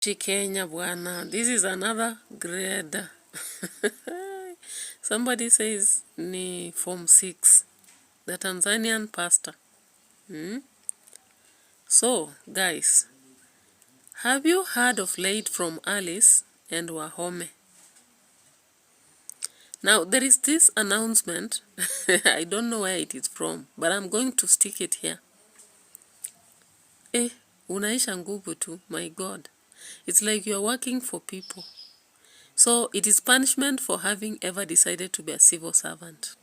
Kenya bwana, this is another grade. Somebody says ni form 6, the Tanzanian pastor. So, guys, have you heard of late from Alice and Wahome? Now, there is this announcement. I don't know where it is from, but I'm going to stick it here. Unaisha nguvu tu, my God. It's like you're working for people. So it is punishment for having ever decided to be a civil servant.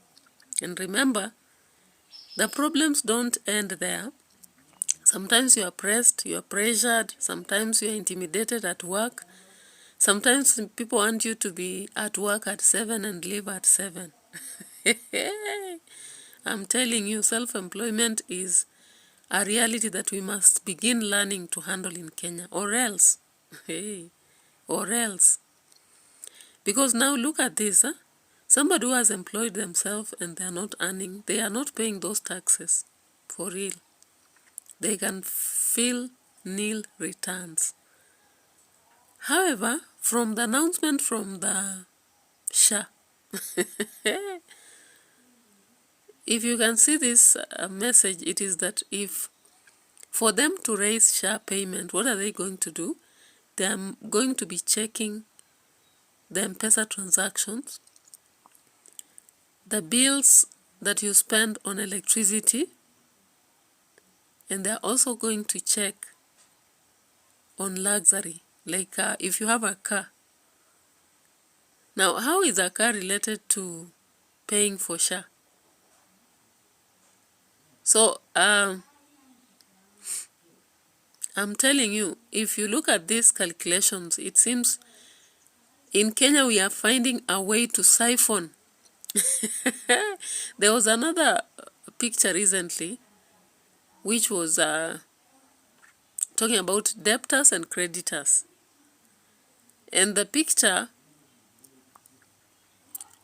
And remember, the problems don't end there. Sometimes you are pressed, you are pressured, sometimes you are intimidated at work. Sometimes people want you to be at work at 7 and leave at 7. I'm telling you, self-employment is a reality that we must begin learning to handle in Kenya, or else. Because now look at this, somebody who has employed themselves and they are not earning, they are not paying those taxes, for real. They can feel nil returns. However, from the announcement from the SHA, if you can see this message, it is that if for them to raise SHA payment, what are they going to do? They are going to be checking the M-Pesa transactions, the bills that you spend on electricity, and they're also going to check on luxury, like if you have a car. Now, how is a car related to paying for SHA? So, I'm telling you, if you look at these calculations, it seems in Kenya we are finding a way to siphon. There was another picture recently which was talking about debtors and creditors. And the picture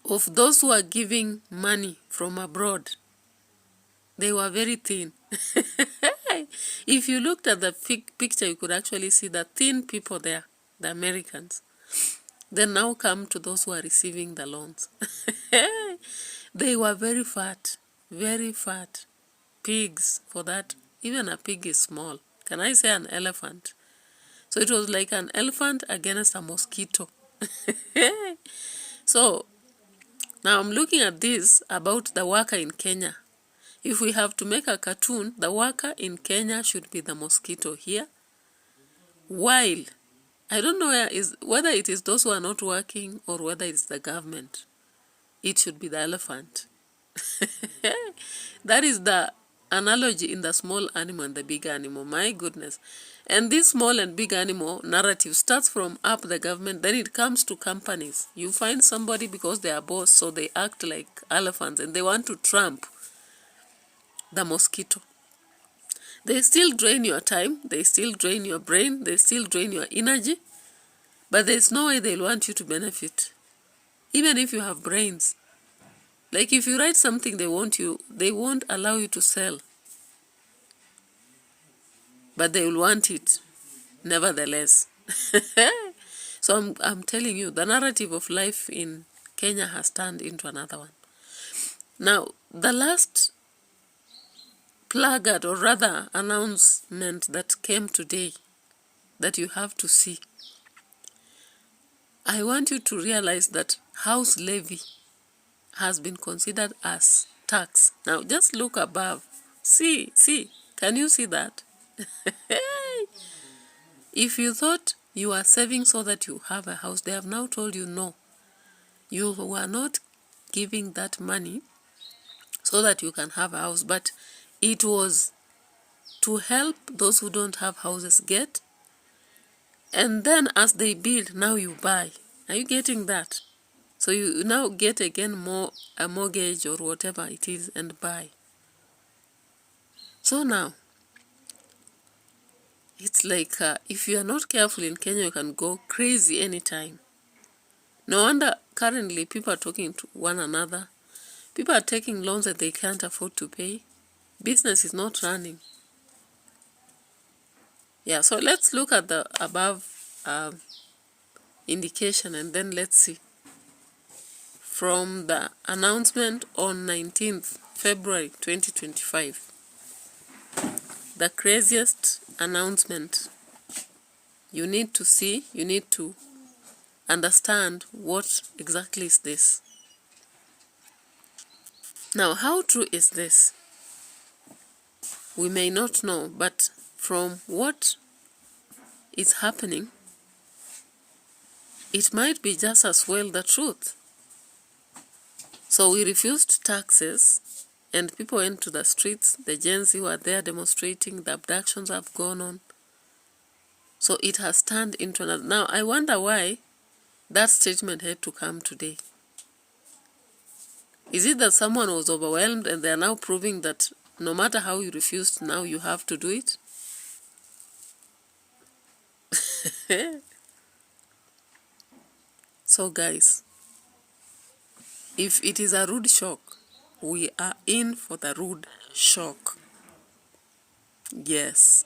of those who are giving money from abroad, they were very thin. If you looked at the picture, you could actually see the thin people there, the Americans. Then now come to those who are receiving the loans. They were very fat pigs for that. Even a pig is small. Can I say an elephant? So it was like an elephant against a mosquito. So now I'm looking at this about the worker in Kenya. If we have to make a cartoon, the worker in Kenya should be the mosquito here. While, I don't know whether it is those who are not working or whether it's the government. It should be the elephant. That is the analogy in the small animal and the big animal. My goodness. And this small and big animal narrative starts from up the government, then it comes to companies. You find somebody because they are boss, so they act like elephants and they want to trump the mosquito. They still drain your time, they still drain your brain, they still drain your energy, but there's no way they'll want you to benefit. Even if you have brains. Like if you write something they won't allow you to sell. But they will want it, nevertheless. So I'm telling you, the narrative of life in Kenya has turned into another one. Now, the last placard, or rather announcement that came today that you have to see, I want you to realize that house levy has been considered as tax. Now just look above. See, can you see that? If you thought you are saving so that you have a house, they have now told you no. You were not giving that money so that you can have a house, but it was to help those who don't have houses get. And then as they build, now you buy. Are you getting that? So you now get again a mortgage or whatever it is and buy. So now, it's like if you are not careful in Kenya, you can go crazy anytime. No wonder currently people are talking to one another. People are taking loans that they can't afford to pay. Business is not running. Yeah, so let's look at the above indication, and then let's see. From the announcement on 19th February 2025, the craziest announcement. You need to see, you need to understand what exactly is this. Now, how true is this? We may not know, but from what is happening, it might be just as well the truth. So we refused taxes, and people went to the streets. The Gen Z were there demonstrating. The abductions have gone on. So it has turned into another. Now, I wonder why that statement had to come today. Is it that someone was overwhelmed and they are now proving that no matter how you refused, now you have to do it? So guys, if it is a rude shock, we are in for the rude shock. Yes.